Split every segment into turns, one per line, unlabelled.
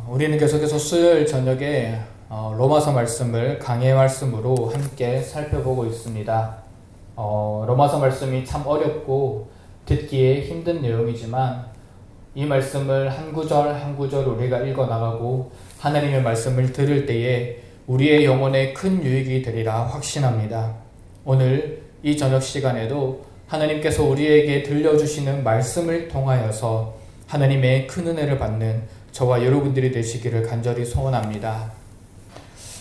우리는 계속해서 수요일 저녁에 로마서 말씀을 강해 말씀으로 함께 살펴보고 있습니다. 로마서 말씀이 참 어렵고 듣기에 힘든 내용이지만 이 말씀을 한 구절 한 구절 우리가 읽어나가고 하나님의 말씀을 들을 때에 우리의 영혼에 큰 유익이 되리라 확신합니다. 오늘 이 저녁 시간에도 하나님께서 우리에게 들려주시는 말씀을 통하여서 하나님의 큰 은혜를 받는 저와 여러분들이 되시기를 간절히 소원합니다.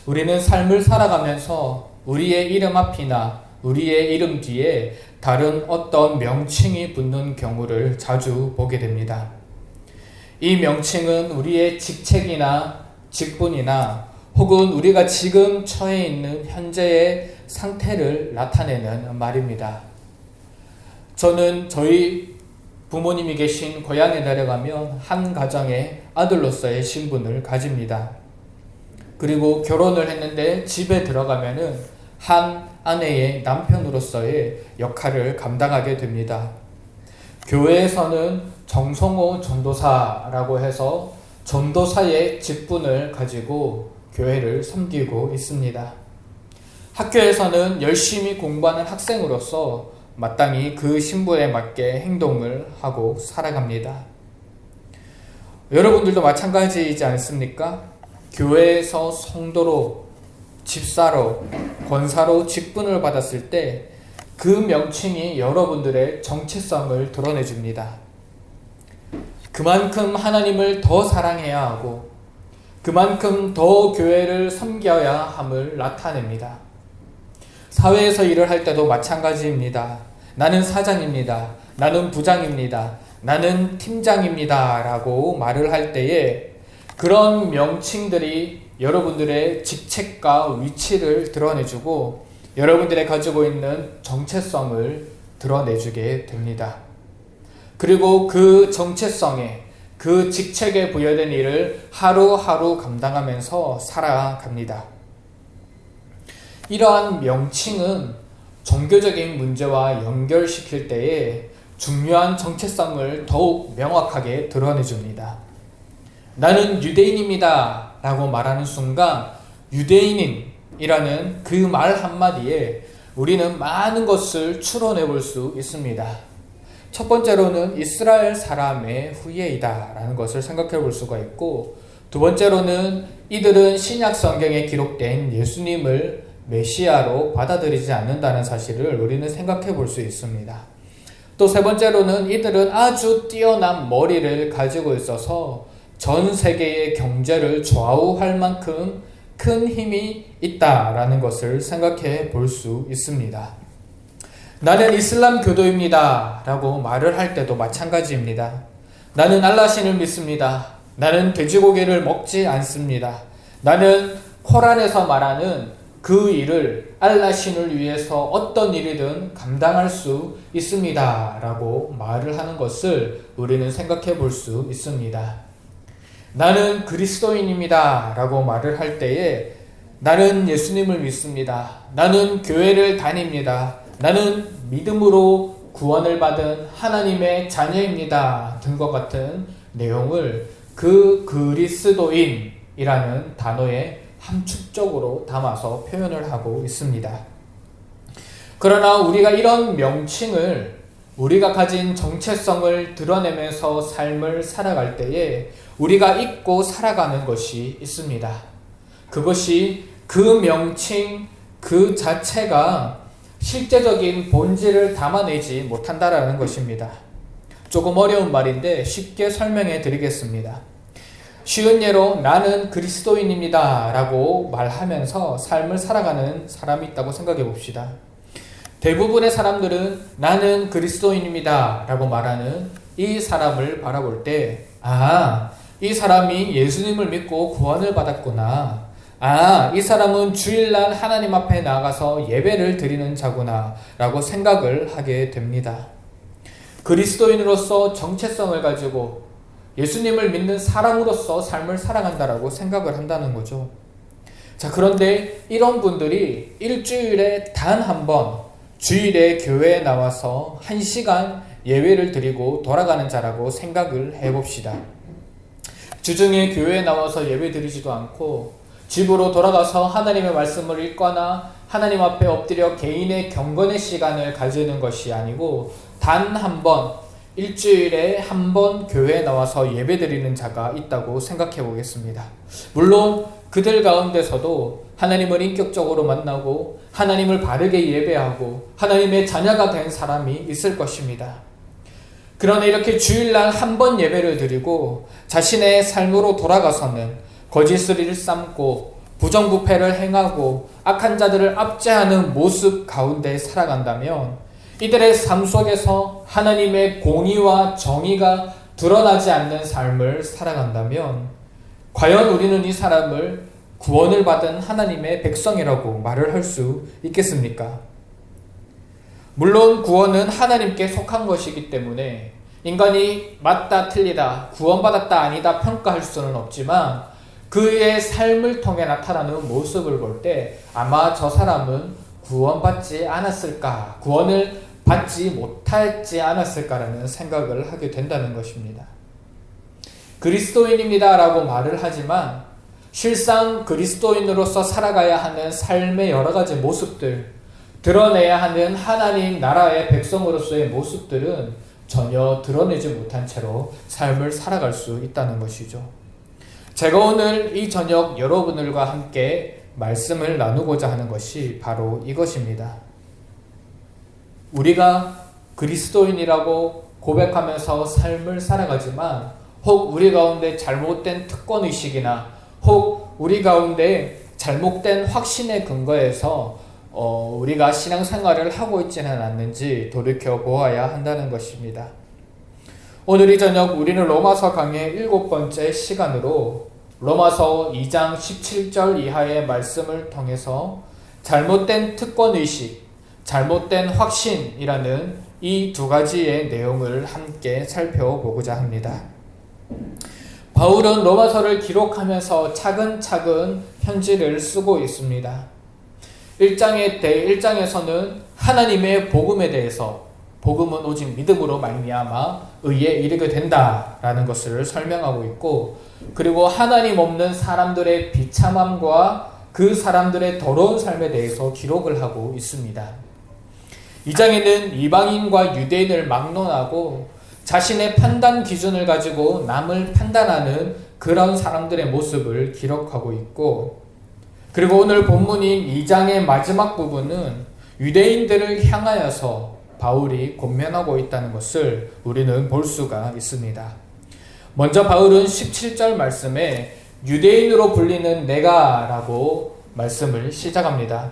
우리는 삶을 살아가면서 우리의 이름 앞이나 우리의 이름 뒤에 다른 어떤 명칭이 붙는 경우를 자주 보게 됩니다. 이 명칭은 우리의 직책이나 직분이나 혹은 우리가 지금 처해 있는 현재의 상태를 나타내는 말입니다. 저는 저희 부모님이 계신 고향에 내려가면 한 가정의 아들로서의 신분을 가집니다. 그리고 결혼을 했는데 집에 들어가면은 한 아내의 남편으로서의 역할을 감당하게 됩니다. 교회에서는 정성호 전도사라고 해서 전도사의 직분을 가지고 교회를 섬기고 있습니다. 학교에서는 열심히 공부하는 학생으로서 마땅히 그 신분에 맞게 행동을 하고 살아갑니다. 여러분들도 마찬가지이지 않습니까? 교회에서 성도로, 집사로, 권사로 직분을 받았을 때 그 명칭이 여러분들의 정체성을 드러내줍니다. 그만큼 하나님을 더 사랑해야 하고 그만큼 더 교회를 섬겨야 함을 나타냅니다. 사회에서 일을 할 때도 마찬가지입니다. 나는 사장입니다. 나는 부장입니다. 나는 팀장입니다. 라고 말을 할 때에 그런 명칭들이 여러분들의 직책과 위치를 드러내주고 여러분들이 가지고 있는 정체성을 드러내주게 됩니다. 그리고 그 정체성에 그 직책에 부여된 일을 하루하루 감당하면서 살아갑니다. 이러한 명칭은 종교적인 문제와 연결시킬 때에 중요한 정체성을 더욱 명확하게 드러내줍니다. 나는 유대인입니다 라고 말하는 순간 유대인이라는 그 말 한마디에 우리는 많은 것을 추론해 볼 수 있습니다. 첫 번째로는 이스라엘 사람의 후예이다 라는 것을 생각해 볼 수가 있고, 두 번째로는 이들은 신약 성경에 기록된 예수님을 메시아로 받아들이지 않는다는 사실을 우리는 생각해 볼 수 있습니다. 또 세 번째로는 이들은 아주 뛰어난 머리를 가지고 있어서 전 세계의 경제를 좌우할 만큼 큰 힘이 있다라는 것을 생각해 볼 수 있습니다. 나는 이슬람 교도입니다 라고 말을 할 때도 마찬가지입니다. 나는 알라신을 믿습니다. 나는 돼지고기를 먹지 않습니다. 나는 코란에서 말하는 그 일을 알라신을 위해서 어떤 일이든 감당할 수 있습니다 라고 말을 하는 것을 우리는 생각해 볼 수 있습니다. 나는 그리스도인입니다 라고 말을 할 때에 나는 예수님을 믿습니다. 나는 교회를 다닙니다. 나는 믿음으로 구원을 받은 하나님의 자녀입니다 등과 같은 내용을 그 그리스도인이라는 단어에 함축적으로 담아서 표현을 하고 있습니다. 그러나 우리가 이런 명칭을 우리가 가진 정체성을 드러내면서 삶을 살아갈 때에 우리가 잊고 살아가는 것이 있습니다. 그것이 그 명칭 그 자체가 실제적인 본질을 담아내지 못한다라는 것입니다. 조금 어려운 말인데 쉽게 설명해 드리겠습니다. 쉬운 예로 나는 그리스도인입니다 라고 말하면서 삶을 살아가는 사람이 있다고 생각해 봅시다. 대부분의 사람들은 나는 그리스도인입니다 라고 말하는 이 사람을 바라볼 때 이 사람이 예수님을 믿고 구원을 받았구나. 이 사람은 주일날 하나님 앞에 나가서 예배를 드리는 자구나 라고 생각을 하게 됩니다. 그리스도인으로서 정체성을 가지고 예수님을 믿는 사람으로서 삶을 살아간다라고 생각을 한다는 거죠. 자, 그런데 이런 분들이 일주일에 단 한 번 주일에 교회에 나와서 1시간 예배를 드리고 돌아가는 자라고 생각을 해봅시다. 주중에 교회에 나와서 예배 드리지도 않고 집으로 돌아가서 하나님의 말씀을 읽거나 하나님 앞에 엎드려 개인의 경건의 시간을 가지는 것이 아니고 단 한 번, 일주일에 한 번 교회에 나와서 예배 드리는 자가 있다고 생각해 보겠습니다. 물론 그들 가운데서도 하나님을 인격적으로 만나고 하나님을 바르게 예배하고 하나님의 자녀가 된 사람이 있을 것입니다. 그러나 이렇게 주일날 한 번 예배를 드리고 자신의 삶으로 돌아가서는 거짓을 일삼고 부정부패를 행하고 악한 자들을 압제하는 모습 가운데 살아간다면 이들의 삶 속에서 하나님의 공의와 정의가 드러나지 않는 삶을 살아간다면 과연 우리는 이 사람을 구원을 받은 하나님의 백성이라고 말을 할 수 있겠습니까? 물론 구원은 하나님께 속한 것이기 때문에 인간이 맞다 틀리다 구원받았다 아니다 평가할 수는 없지만 그의 삶을 통해 나타나는 모습을 볼 때 아마 저 사람은 구원받지 않았을까, 구원을 받지 못하지 않았을까라는 생각을 하게 된다는 것입니다. 그리스도인입니다 라고 말을 하지만 실상 그리스도인으로서 살아가야 하는 삶의 여러 가지 모습들, 드러내야 하는 하나님 나라의 백성으로서의 모습들은 전혀 드러내지 못한 채로 삶을 살아갈 수 있다는 것이죠. 제가 오늘 이 저녁 여러분들과 함께 말씀을 나누고자 하는 것이 바로 이것입니다. 우리가 그리스도인이라고 고백하면서 삶을 살아가지만 혹 우리 가운데 잘못된 특권의식이나 혹 우리 가운데 잘못된 확신에 근거해서 우리가 신앙생활을 하고 있지는 않는지 돌이켜 보아야 한다는 것입니다. 오늘 이 저녁 우리는 로마서 강의 7번째 시간으로 로마서 2장 17절 이하의 말씀을 통해서 잘못된 특권의식, 잘못된 확신이라는 이 두 가지의 내용을 함께 살펴보고자 합니다. 바울은 로마서를 기록하면서 차근차근 편지를 쓰고 있습니다. 1장에서는 하나님의 복음에 대해서 복음은 오직 믿음으로 말미암아 의에 이르게 된다라는 것을 설명하고 있고 그리고 하나님 없는 사람들의 비참함과 그 사람들의 더러운 삶에 대해서 기록을 하고 있습니다. 2장에는 이방인과 유대인을 막론하고 자신의 판단 기준을 가지고 남을 판단하는 그런 사람들의 모습을 기록하고 있고 그리고 오늘 본문인 2장의 마지막 부분은 유대인들을 향하여서 바울이 권면하고 있다는 것을 우리는 볼 수가 있습니다. 먼저 바울은 17절 말씀에 유대인으로 불리는 내가 라고 말씀을 시작합니다.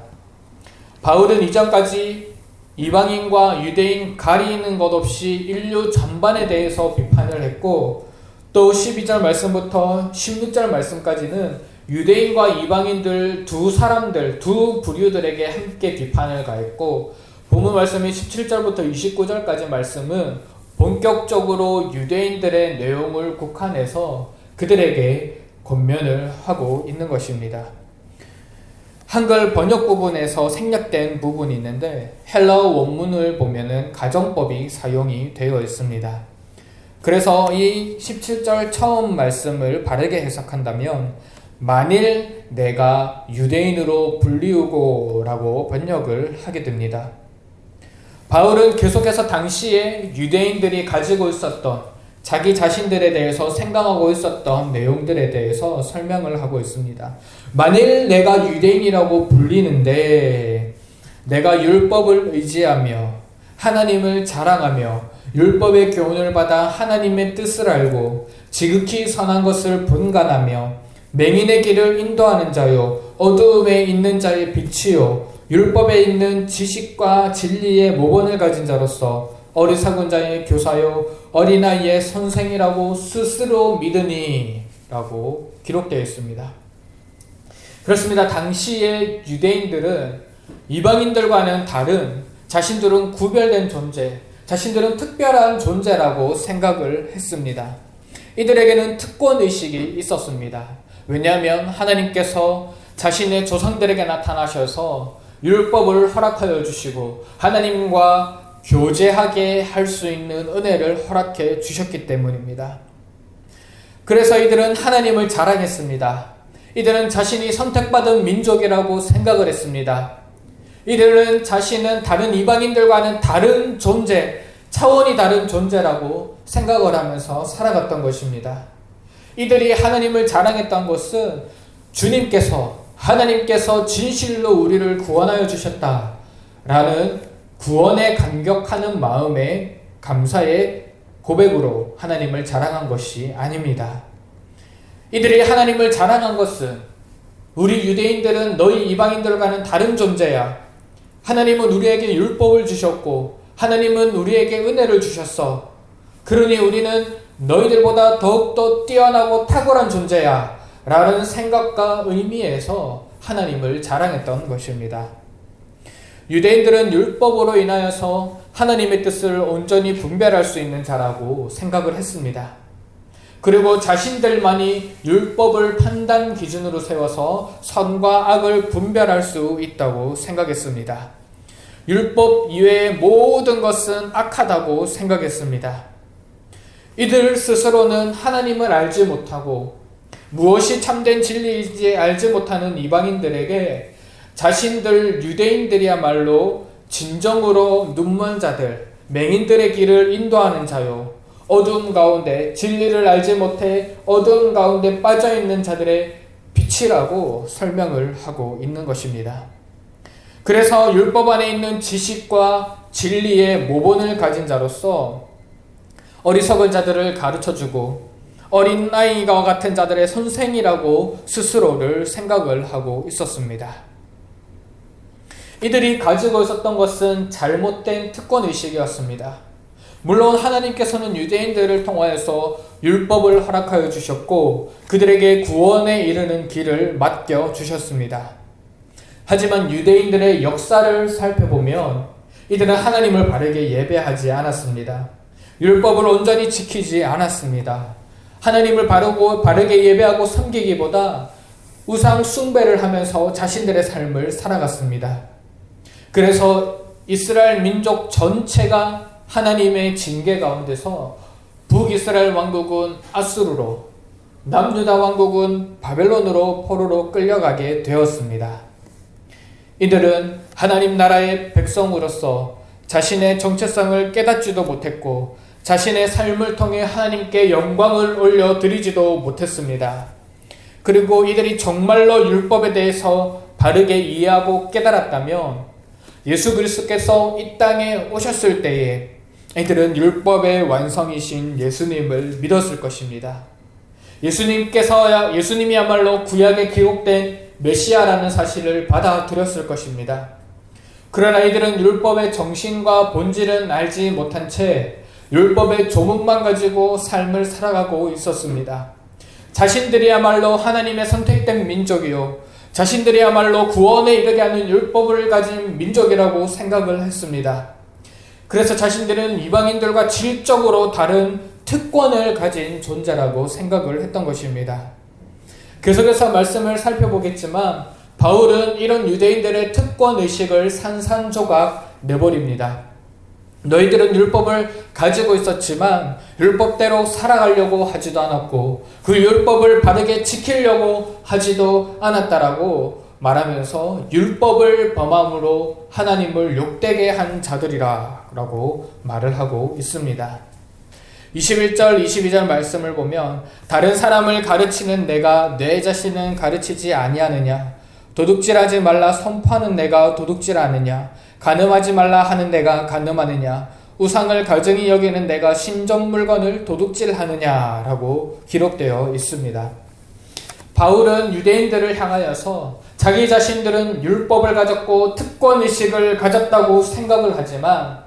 바울은 이전까지 이방인과 유대인 가리는 것 없이 인류 전반에 대해서 비판을 했고 또 12절 말씀부터 16절 말씀까지는 유대인과 이방인들 두 부류들에게 함께 비판을 가했고 본문 말씀인 17절부터 29절까지 말씀은 본격적으로 유대인들의 내용을 국한해서 그들에게 권면을 하고 있는 것입니다. 한글 번역 부분에서 생략된 부분이 있는데 헬라어 원문을 보면은 가정법이 사용이 되어 있습니다. 그래서 이 17절 처음 말씀을 바르게 해석한다면 만일 내가 유대인으로 불리우고 라고 번역을 하게 됩니다. 바울은 계속해서 당시에 유대인들이 가지고 있었던 자기 자신들에 대해서 생각하고 있었던 내용들에 대해서 설명을 하고 있습니다. 만일 내가 유대인이라고 불리는데 내가 율법을 의지하며 하나님을 자랑하며 율법의 교훈을 받아 하나님의 뜻을 알고 지극히 선한 것을 분간하며 맹인의 길을 인도하는 자요 어두움에 있는 자의 빛이요 율법에 있는 지식과 진리의 모본을 가진 자로서 어리석은 자의 교사요 어린아이의 선생이라고 스스로 믿으니 라고 기록되어 있습니다. 그렇습니다. 당시의 유대인들은 이방인들과는 다른 자신들은 구별된 존재, 자신들은 특별한 존재라고 생각을 했습니다. 이들에게는 특권의식이 있었습니다. 왜냐하면 하나님께서 자신의 조상들에게 나타나셔서 율법을 허락하여 주시고 하나님과 교제하게 할 수 있는 은혜를 허락해 주셨기 때문입니다. 그래서 이들은 하나님을 자랑했습니다. 이들은 자신이 선택받은 민족이라고 생각을 했습니다. 이들은 자신은 다른 이방인들과는 다른 존재, 차원이 다른 존재라고 생각을 하면서 살아갔던 것입니다. 이들이 하나님을 자랑했던 것은 하나님께서 진실로 우리를 구원하여 주셨다라는 구원에 감격하는 마음의 감사의 고백으로 하나님을 자랑한 것이 아닙니다. 이들이 하나님을 자랑한 것은 우리 유대인들은 너희 이방인들과는 다른 존재야. 하나님은 우리에게 율법을 주셨고 하나님은 우리에게 은혜를 주셨어. 그러니 우리는 너희들보다 더욱더 뛰어나고 탁월한 존재야 라는 생각과 의미에서 하나님을 자랑했던 것입니다. 유대인들은 율법으로 인하여서 하나님의 뜻을 온전히 분별할 수 있는 자라고 생각을 했습니다. 그리고 자신들만이 율법을 판단 기준으로 세워서 선과 악을 분별할 수 있다고 생각했습니다. 율법 이외의 모든 것은 악하다고 생각했습니다. 이들 스스로는 하나님을 알지 못하고 무엇이 참된 진리인지 알지 못하는 이방인들에게 자신들 유대인들이야말로 진정으로 눈먼 자들, 맹인들의 길을 인도하는 자요, 어두움 가운데 진리를 알지 못해 어두움 가운데 빠져있는 자들의 빛이라고 설명을 하고 있는 것입니다. 그래서 율법 안에 있는 지식과 진리의 모본을 가진 자로서 어리석은 자들을 가르쳐주고 어린 아이와 같은 자들의 선생이라고 스스로를 생각을 하고 있었습니다. 이들이 가지고 있었던 것은 잘못된 특권의식이었습니다. 물론 하나님께서는 유대인들을 통하여서 율법을 허락하여 주셨고 그들에게 구원에 이르는 길을 맡겨주셨습니다. 하지만 유대인들의 역사를 살펴보면 이들은 하나님을 바르게 예배하지 않았습니다. 율법을 온전히 지키지 않았습니다. 하나님을 바르게 예배하고 섬기기보다 우상 숭배를 하면서 자신들의 삶을 살아갔습니다. 그래서 이스라엘 민족 전체가 하나님의 징계 가운데서 북이스라엘 왕국은 아수르로, 남유다 왕국은 바벨론으로 포로로 끌려가게 되었습니다. 이들은 하나님 나라의 백성으로서 자신의 정체성을 깨닫지도 못했고 자신의 삶을 통해 하나님께 영광을 올려드리지도 못했습니다. 그리고 이들이 정말로 율법에 대해서 바르게 이해하고 깨달았다면 예수 그리스도께서 이 땅에 오셨을 때에 이들은 율법의 완성이신 예수님을 믿었을 것입니다. 예수님이야말로 구약에 기록된 메시아라는 사실을 받아들였을 것입니다. 그러나 이들은 율법의 정신과 본질은 알지 못한 채 율법의 조문만 가지고 삶을 살아가고 있었습니다. 자신들이야말로 하나님의 선택된 민족이요, 자신들이야말로 구원에 이르게 하는 율법을 가진 민족이라고 생각을 했습니다. 그래서 자신들은 이방인들과 질적으로 다른 특권을 가진 존재라고 생각을 했던 것입니다. 계속해서 말씀을 살펴보겠지만 바울은 이런 유대인들의 특권의식을 산산조각 내버립니다. 너희들은 율법을 가지고 있었지만 율법대로 살아가려고 하지도 않았고 그 율법을 바르게 지키려고 하지도 않았다라고 말하면서 율법을 범함으로 하나님을 욕되게 한 자들이라 라고 말을 하고 있습니다. 21절 22절 말씀을 보면 다른 사람을 가르치는 내가 내 자신은 가르치지 아니하느냐, 도둑질하지 말라 선포하는 내가 도둑질하느냐, 간음하지 말라 하는 내가 간음하느냐, 우상을 가증히 여기는 내가 신전 물건을 도둑질하느냐 라고 기록되어 있습니다. 바울은 유대인들을 향하여서 자기 자신들은 율법을 가졌고 특권의식을 가졌다고 생각을 하지만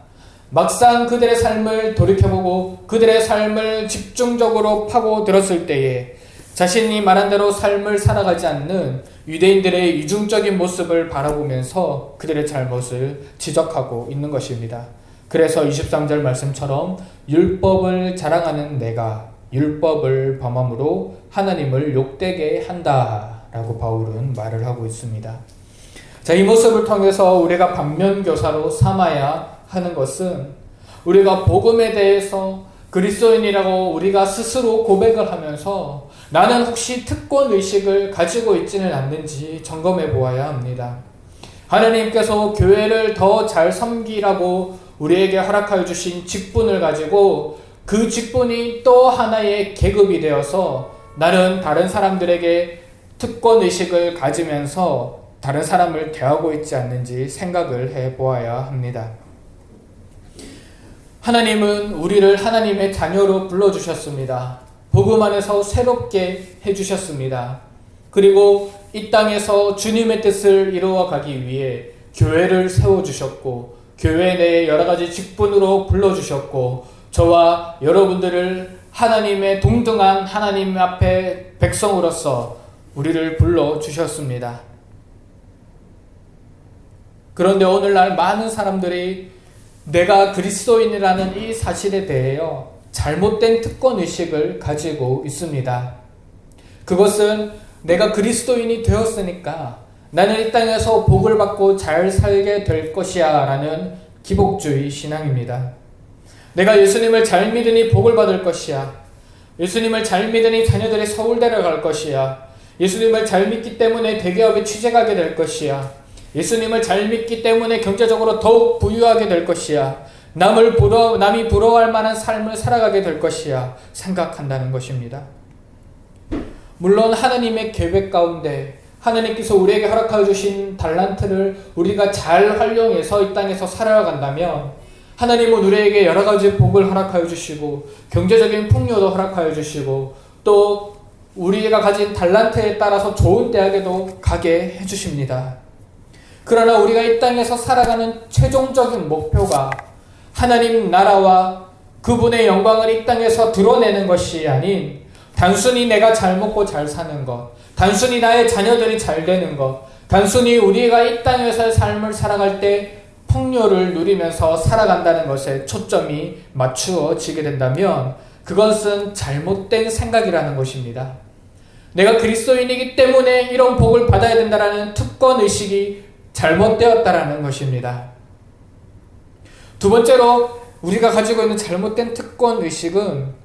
막상 그들의 삶을 돌이켜보고 그들의 삶을 집중적으로 파고들었을 때에 자신이 말한 대로 삶을 살아가지 않는 유대인들의 이중적인 모습을 바라보면서 그들의 잘못을 지적하고 있는 것입니다. 그래서 23절 말씀처럼 율법을 자랑하는 내가 율법을 범함으로 하나님을 욕되게 한다 라고 바울은 말을 하고 있습니다. 자, 이 모습을 통해서 우리가 반면교사로 삼아야 하는 것은 우리가 복음에 대해서 그리스도인이라고 우리가 스스로 고백을 하면서 나는 혹시 특권 의식을 가지고 있지는 않는지 점검해 보아야 합니다. 하나님께서 교회를 더 잘 섬기라고 우리에게 허락하여 주신 직분을 가지고 그 직분이 또 하나의 계급이 되어서 나는 다른 사람들에게 특권 의식을 가지면서 다른 사람을 대하고 있지 않는지 생각을 해 보아야 합니다. 하나님은 우리를 하나님의 자녀로 불러주셨습니다. 복음 안에서 새롭게 해주셨습니다. 그리고 이 땅에서 주님의 뜻을 이루어가기 위해 교회를 세워주셨고 교회 내에 여러 가지 직분으로 불러주셨고 저와 여러분들을 하나님의 동등한 하나님 앞에 백성으로서 우리를 불러주셨습니다. 그런데 오늘날 많은 사람들이 내가 그리스도인이라는 이 사실에 대하여 잘못된 특권의식을 가지고 있습니다. 그것은 내가 그리스도인이 되었으니까 나는 이 땅에서 복을 받고 잘 살게 될 것이야 라는 기복주의 신앙입니다. 내가 예수님을 잘 믿으니 복을 받을 것이야. 예수님을 잘 믿으니 자녀들이 서울대를 갈 것이야. 예수님을 잘 믿기 때문에 대기업에 취직하게 될 것이야. 예수님을 잘 믿기 때문에 경제적으로 더욱 부유하게 될 것이야. 남이 부러워할 만한 삶을 살아가게 될 것이야. 생각한다는 것입니다. 물론 하나님의 계획 가운데 하나님께서 우리에게 허락하여 주신 달란트를 우리가 잘 활용해서 이 땅에서 살아간다면 하나님은 우리에게 여러 가지 복을 허락하여 주시고 경제적인 풍요도 허락하여 주시고 또 우리가 가진 달란트에 따라서 좋은 대학에도 가게 해주십니다. 그러나 우리가 이 땅에서 살아가는 최종적인 목표가 하나님 나라와 그분의 영광을 이 땅에서 드러내는 것이 아닌 단순히 내가 잘 먹고 잘 사는 것, 단순히 나의 자녀들이 잘 되는 것, 단순히 우리가 이 땅에서의 삶을 살아갈 때 풍요를 누리면서 살아간다는 것에 초점이 맞추어지게 된다면 그것은 잘못된 생각이라는 것입니다. 내가 그리스도인이기 때문에 이런 복을 받아야 된다는 특권의식이 잘못되었다라는 것입니다. 두 번째로 우리가 가지고 있는 잘못된 특권의식은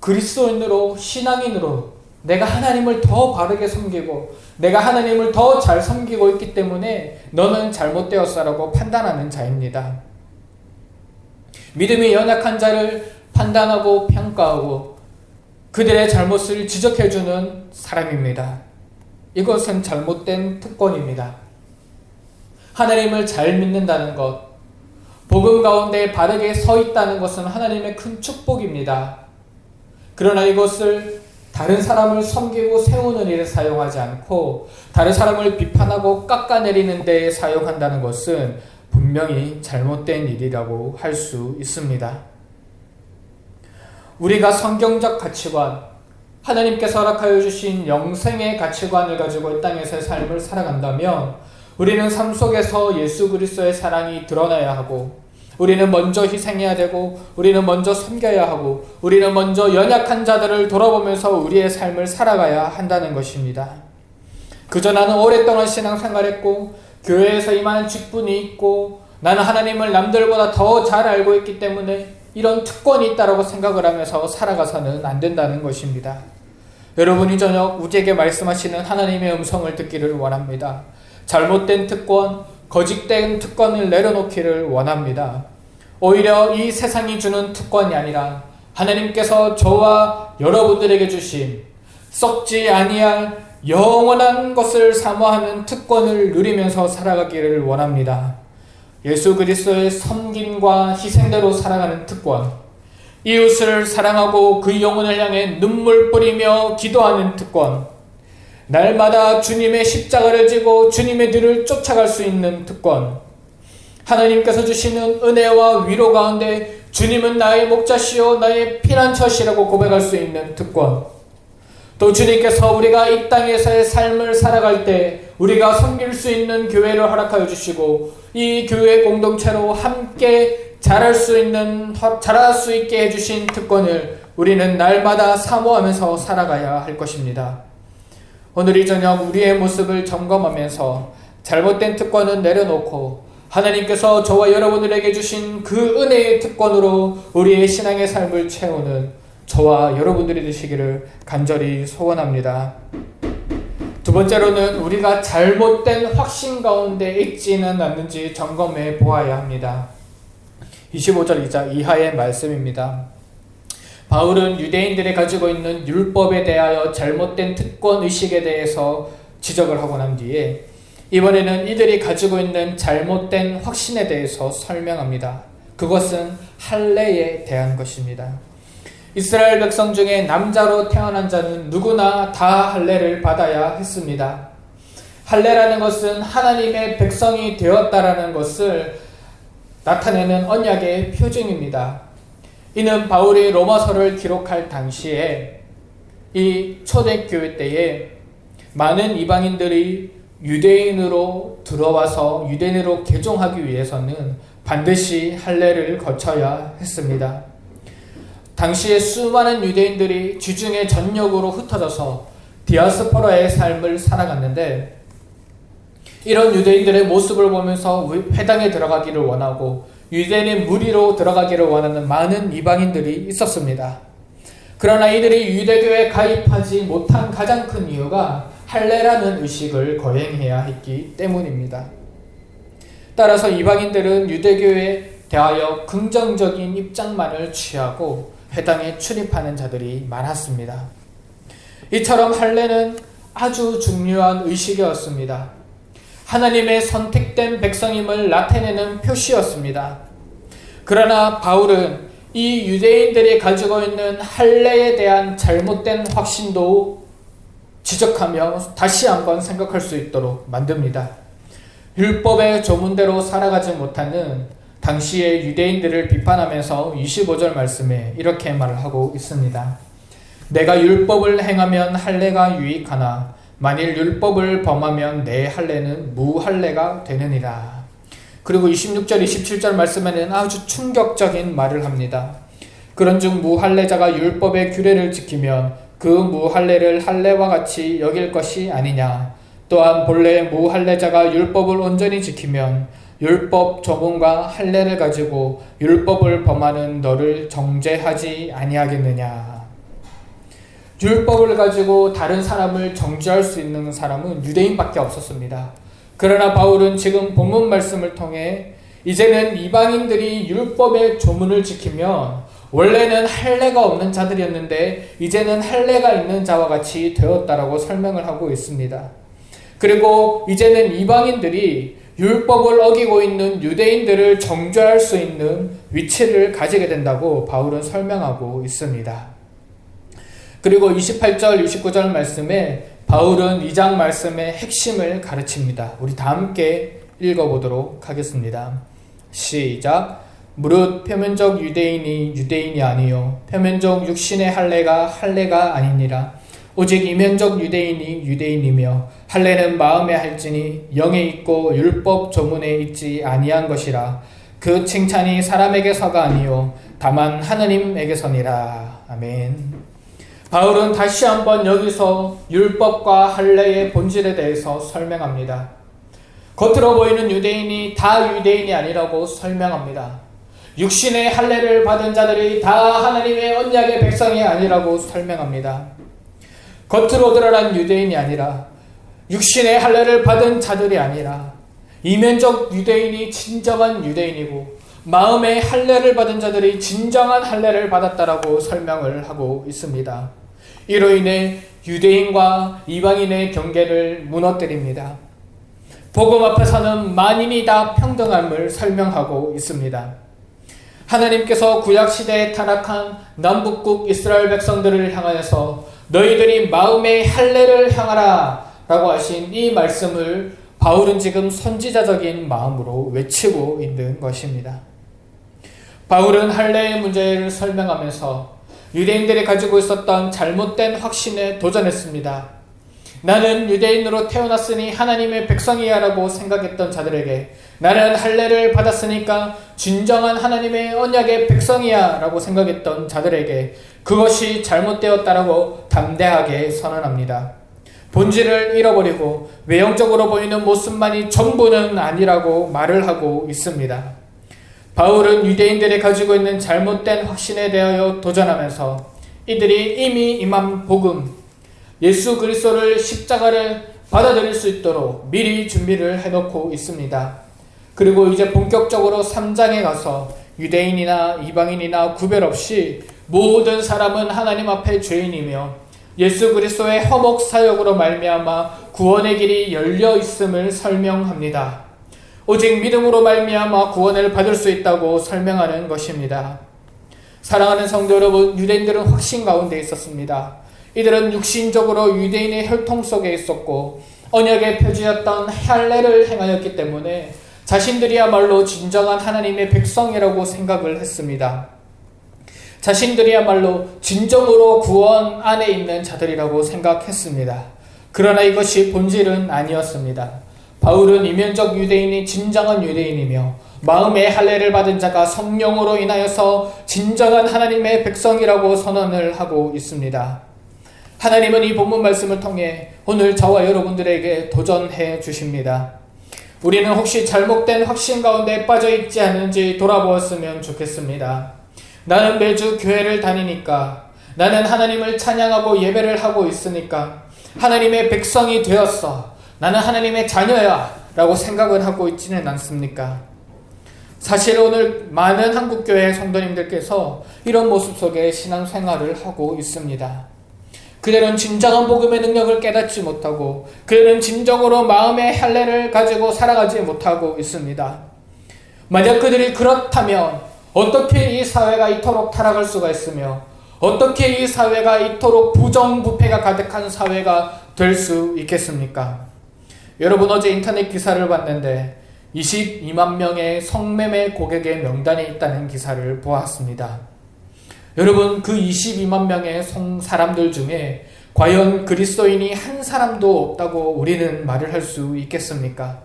그리스도인으로 신앙인으로 내가 하나님을 더 바르게 섬기고 내가 하나님을 더 잘 섬기고 있기 때문에 너는 잘못되었어라고 판단하는 자입니다. 믿음이 연약한 자를 판단하고 평가하고 그들의 잘못을 지적해주는 사람입니다. 이것은 잘못된 특권입니다. 하나님을 잘 믿는다는 것, 복음 가운데 바르게 서 있다는 것은 하나님의 큰 축복입니다. 그러나 이것을 다른 사람을 섬기고 세우는 일에 사용하지 않고 다른 사람을 비판하고 깎아내리는 데에 사용한다는 것은 분명히 잘못된 일이라고 할 수 있습니다. 우리가 성경적 가치관, 하나님께서 허락하여 주신 영생의 가치관을 가지고 이 땅에서의 삶을 살아간다면 우리는 삶 속에서 예수 그리스도의 사랑이 드러나야 하고 우리는 먼저 희생해야 되고 우리는 먼저 섬겨야 하고 우리는 먼저 연약한 자들을 돌아보면서 우리의 삶을 살아가야 한다는 것입니다. 그저 나는 오랫동안 신앙생활했고 교회에서 이만한 직분이 있고 나는 하나님을 남들보다 더 잘 알고 있기 때문에 이런 특권이 있다고 생각을 하면서 살아가서는 안 된다는 것입니다. 여러분이 저녁 우리에게 말씀하시는 하나님의 음성을 듣기를 원합니다. 잘못된 특권, 거짓된 특권을 내려놓기를 원합니다. 오히려 이 세상이 주는 특권이 아니라 하나님께서 저와 여러분들에게 주신 썩지 아니할 영원한 것을 사모하는 특권을 누리면서 살아가기를 원합니다. 예수 그리스도의 섬김과 희생대로 살아가는 특권, 이웃을 사랑하고 그 영혼을 향해 눈물 뿌리며 기도하는 특권, 날마다 주님의 십자가를 지고 주님의 뒤를 쫓아갈 수 있는 특권, 하나님께서 주시는 은혜와 위로 가운데 주님은 나의 목자시요 나의 피난처시라고 고백할 수 있는 특권, 또 주님께서 우리가 이 땅에서의 삶을 살아갈 때 우리가 섬길 수 있는 교회를 허락하여 주시고 이 교회 공동체로 함께 자랄 수 있게 해주신 특권을 우리는 날마다 사모하면서 살아가야 할 것입니다. 오늘 이 저녁 우리의 모습을 점검하면서 잘못된 특권은 내려놓고 하나님께서 저와 여러분들에게 주신 그 은혜의 특권으로 우리의 신앙의 삶을 채우는 저와 여러분들이 되시기를 간절히 소원합니다. 두 번째로는 우리가 잘못된 확신 가운데 있지는 않는지 점검해 보아야 합니다. 25절 이하의 말씀입니다. 바울은 유대인들이 가지고 있는 율법에 대하여 잘못된 특권 의식에 대해서 지적을 하고 난 뒤에 이번에는 이들이 가지고 있는 잘못된 확신에 대해서 설명합니다. 그것은 할례에 대한 것입니다. 이스라엘 백성 중에 남자로 태어난 자는 누구나 다 할례를 받아야 했습니다. 할례라는 것은 하나님의 백성이 되었다라는 것을 나타내는 언약의 표징입니다. 이는 바울이 로마서를 기록할 당시에 이 초대교회 때에 많은 이방인들이 유대인으로 들어와서 유대인으로 개종하기 위해서는 반드시 할례를 거쳐야 했습니다. 당시에 수많은 유대인들이 지중해 전역으로 흩어져서 디아스포라의 삶을 살아갔는데 이런 유대인들의 모습을 보면서 회당에 들어가기를 원하고 유대인의 무리로 들어가기를 원하는 많은 이방인들이 있었습니다. 그러나 이들이 유대교에 가입하지 못한 가장 큰 이유가 할례라는 의식을 거행해야 했기 때문입니다. 따라서 이방인들은 유대교에 대하여 긍정적인 입장만을 취하고 회당에 출입하는 자들이 많았습니다. 이처럼 할례는 아주 중요한 의식이었습니다. 하나님의 선택된 백성임을 나타내는 표시였습니다. 그러나 바울은 이 유대인들이 가지고 있는 할례에 대한 잘못된 확신도 지적하며 다시 한번 생각할 수 있도록 만듭니다. 율법의 조문대로 살아가지 못하는 당시의 유대인들을 비판하면서 25절 말씀에 이렇게 말을 하고 있습니다. 내가 율법을 행하면 할례가 유익하나 만일 율법을 범하면 내 할례는 무할례가 되느니라. 그리고 26절 27절 말씀에는 아주 충격적인 말을 합니다. 그런즉 무할례자가 율법의 규례를 지키면 그 무할례를 할례와 같이 여길 것이 아니냐. 또한 본래 무할례자가 율법을 온전히 지키면 율법 조문과 할례를 가지고 율법을 범하는 너를 정죄하지 아니하겠느냐. 율법을 가지고 다른 사람을 정죄할 수 있는 사람은 유대인밖에 없었습니다. 그러나 바울은 지금 본문 말씀을 통해 이제는 이방인들이 율법의 조문을 지키면 원래는 할례가 없는 자들이었는데 이제는 할례가 있는 자와 같이 되었다라고 설명을 하고 있습니다. 그리고 이제는 이방인들이 율법을 어기고 있는 유대인들을 정죄할 수 있는 위치를 가지게 된다고 바울은 설명하고 있습니다. 그리고 28절, 29절 말씀에 바울은 이 장 말씀의 핵심을 가르칩니다. 우리 다 함께 읽어보도록 하겠습니다. 시작. 무릇 표면적 유대인이 유대인이 아니요 표면적 육신의 할례가 아니니라. 오직 이면적 유대인이 유대인이며 할례는 마음에 할지니 영에 있고 율법 조문에 있지 아니한 것이라. 그 칭찬이 사람에게서가 아니요 다만 하느님에게서니라. 아멘. 바울은 다시 한번 여기서 율법과 할례의 본질에 대해서 설명합니다. 겉으로 보이는 유대인이 다 유대인이 아니라고 설명합니다. 육신의 할례를 받은 자들이 다 하나님의 언약의 백성이 아니라고 설명합니다. 겉으로 드러난 유대인이 아니라 육신의 할례를 받은 자들이 아니라 이면적 유대인이 진정한 유대인이고 마음의 할례를 받은 자들이 진정한 할례를 받았다라고 설명을 하고 있습니다. 이로 인해 유대인과 이방인의 경계를 무너뜨립니다. 복음 앞에서는 만인이 다 평등함을 설명하고 있습니다. 하나님께서 구약시대에 타락한 남북국 이스라엘 백성들을 향하여서 너희들이 마음의 할례를 향하라 라고 하신 이 말씀을 바울은 지금 선지자적인 마음으로 외치고 있는 것입니다. 바울은 할례의 문제를 설명하면서 유대인들이 가지고 있었던 잘못된 확신에 도전했습니다. 나는 유대인으로 태어났으니 하나님의 백성이야 라고 생각했던 자들에게 나는 할례를 받았으니까 진정한 하나님의 언약의 백성이야 라고 생각했던 자들에게 그것이 잘못되었다라고 담대하게 선언합니다. 본질을 잃어버리고 외형적으로 보이는 모습만이 전부는 아니라고 말을 하고 있습니다. 바울은 유대인들이 가지고 있는 잘못된 확신에 대하여 도전하면서 이들이 이미 임한 복음, 예수 그리스도를 십자가를 받아들일 수 있도록 미리 준비를 해놓고 있습니다. 그리고 이제 본격적으로 3장에 가서 유대인이나 이방인이나 구별 없이 모든 사람은 하나님 앞에 죄인이며 예수 그리스도의 화목 사역으로 말미암아 구원의 길이 열려 있음을 설명합니다. 오직 믿음으로 말미암아 구원을 받을 수 있다고 설명하는 것입니다. 사랑하는 성도 여러분, 유대인들은 확신 가운데 있었습니다. 이들은 육신적으로 유대인의 혈통 속에 있었고 언약의 표지였던 할례를 행하였기 때문에 자신들이야말로 진정한 하나님의 백성이라고 생각을 했습니다. 자신들이야말로 진정으로 구원 안에 있는 자들이라고 생각했습니다. 그러나 이것이 본질은 아니었습니다. 바울은 이면적 유대인이 진정한 유대인이며 마음의 할례를 받은 자가 성령으로 인하여서 진정한 하나님의 백성이라고 선언을 하고 있습니다. 하나님은 이 본문 말씀을 통해 오늘 저와 여러분들에게 도전해 주십니다. 우리는 혹시 잘못된 확신 가운데 빠져 있지 않은지 돌아보았으면 좋겠습니다. 나는 매주 교회를 다니니까, 나는 하나님을 찬양하고 예배를 하고 있으니까 하나님의 백성이 되었어, 나는 하나님의 자녀야 라고 생각을 하고 있지는 않습니까? 사실 오늘 많은 한국교회 성도님들께서 이런 모습 속에 신앙생활을 하고 있습니다. 그들은 진정한 복음의 능력을 깨닫지 못하고 그들은 진정으로 마음의 할례를 가지고 살아가지 못하고 있습니다. 만약 그들이 그렇다면 어떻게 이 사회가 이토록 타락할 수가 있으며 어떻게 이 사회가 이토록 부정부패가 가득한 사회가 될 수 있겠습니까? 여러분, 어제 인터넷 기사를 봤는데 22만 명의 성매매 고객의 명단에 있다는 기사를 보았습니다. 여러분, 그 22만 명의 사람들 중에 과연 그리스도인이 한 사람도 없다고 우리는 말을 할 수 있겠습니까?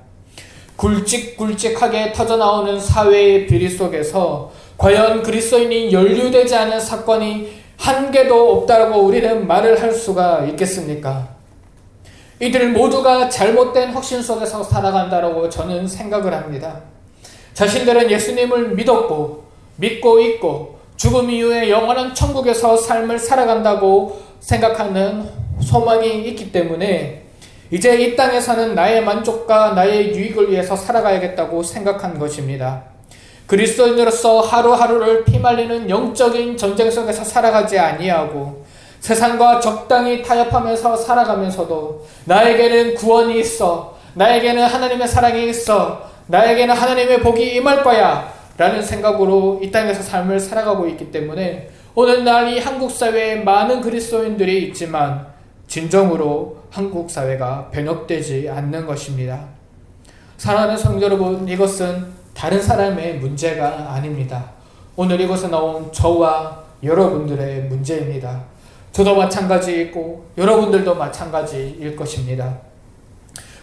굵직굵직하게 터져나오는 사회의 비리 속에서 과연 그리스도인이 연루되지 않은 사건이 한 개도 없다고 우리는 말을 할 수가 있겠습니까? 이들 모두가 잘못된 확신 속에서 살아간다고 저는 생각을 합니다. 자신들은 예수님을 믿고 있고 죽음 이후에 영원한 천국에서 삶을 살아간다고 생각하는 소망이 있기 때문에 이제 이 땅에서는 나의 만족과 나의 유익을 위해서 살아가야겠다고 생각한 것입니다. 그리스도인으로서 하루하루를 피말리는 영적인 전쟁 속에서 살아가지 아니하고 세상과 적당히 타협하면서 살아가면서도 나에게는 구원이 있어, 나에게는 하나님의 사랑이 있어, 나에게는 하나님의 복이 임할 거야 라는 생각으로 이 땅에서 삶을 살아가고 있기 때문에 오늘날 이 한국 사회에 많은 그리스도인들이 있지만 진정으로 한국 사회가 변혁되지 않는 것입니다. 사랑하는 성도 여러분, 이것은 다른 사람의 문제가 아닙니다. 오늘 이곳에 나온 저와 여러분들의 문제입니다. 저도 마찬가지이고 여러분들도 마찬가지일 것입니다.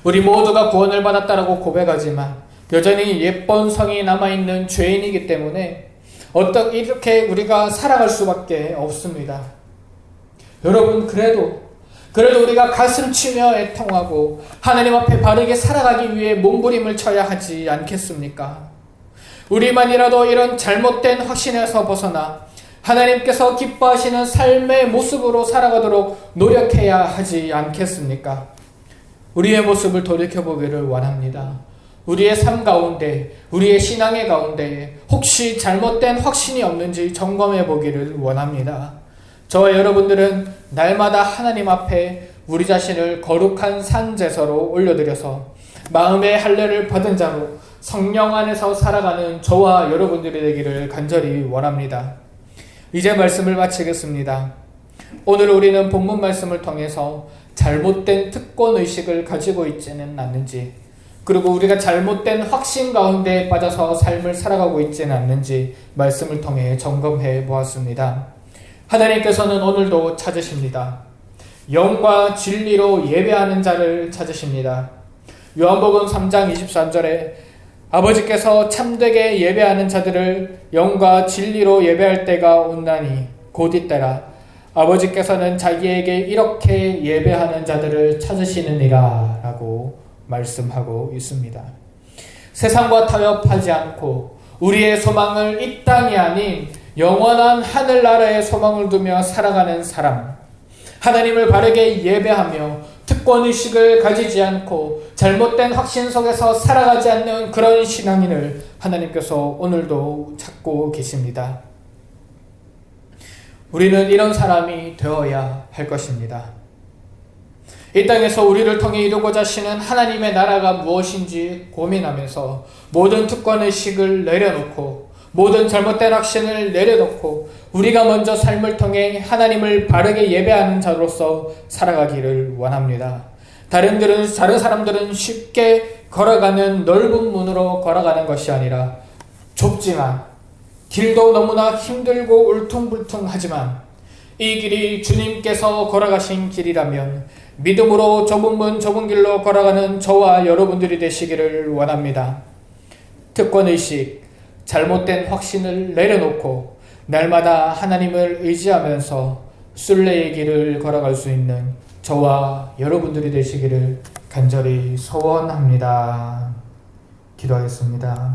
우리 모두가 구원을 받았다라고 고백하지만 여전히 예쁜 성이 남아있는 죄인이기 때문에 이렇게 우리가 살아갈 수밖에 없습니다. 여러분, 그래도 우리가 가슴 치며 애통하고 하나님 앞에 바르게 살아가기 위해 몸부림을 쳐야 하지 않겠습니까? 우리만이라도 이런 잘못된 확신에서 벗어나 하나님께서 기뻐하시는 삶의 모습으로 살아가도록 노력해야 하지 않겠습니까? 우리의 모습을 돌이켜보기를 원합니다. 우리의 삶 가운데, 우리의 신앙의 가운데 혹시 잘못된 확신이 없는지 점검해 보기를 원합니다. 저와 여러분들은 날마다 하나님 앞에 우리 자신을 거룩한 산제사로 올려드려서 마음의 할례를 받은 자로 성령 안에서 살아가는 저와 여러분들이 되기를 간절히 원합니다. 이제 말씀을 마치겠습니다. 오늘 우리는 본문 말씀을 통해서 잘못된 특권의식을 가지고 있지는 않는지, 그리고 우리가 잘못된 확신 가운데 빠져서 삶을 살아가고 있지는 않는지 말씀을 통해 점검해 보았습니다. 하나님께서는 오늘도 찾으십니다. 영과 진리로 예배하는 자를 찾으십니다. 요한복음 3장 23절에 아버지께서 참되게 예배하는 자들을 영과 진리로 예배할 때가 온나니 곧 이때라. 아버지께서는 자기에게 이렇게 예배하는 자들을 찾으시느니라 라고 말씀하고 있습니다. 세상과 타협하지 않고 우리의 소망을 이 땅이 아닌 영원한 하늘나라의 소망을 두며 살아가는 사람, 하나님을 바르게 예배하며 특권의식을 가지지 않고 잘못된 확신 속에서 살아가지 않는 그런 신앙인을 하나님께서 오늘도 찾고 계십니다. 우리는 이런 사람이 되어야 할 것입니다. 이 땅에서 우리를 통해 이루고자 하시는 하나님의 나라가 무엇인지 고민하면서 모든 특권의식을 내려놓고 모든 잘못된 확신을 내려놓고 우리가 먼저 삶을 통해 하나님을 바르게 예배하는 자로서 살아가기를 원합니다. 다른 사람들은 쉽게 걸어가는 넓은 문으로 걸어가는 것이 아니라 좁지만 길도 너무나 힘들고 울퉁불퉁하지만 이 길이 주님께서 걸어가신 길이라면 믿음으로 좁은 문 좁은 길로 걸어가는 저와 여러분들이 되시기를 원합니다. 특권의식, 잘못된 확신을 내려놓고 날마다 하나님을 의지하면서 순례의 길을 걸어갈 수 있는 저와 여러분들이 되시기를 간절히 소원합니다. 기도하겠습니다.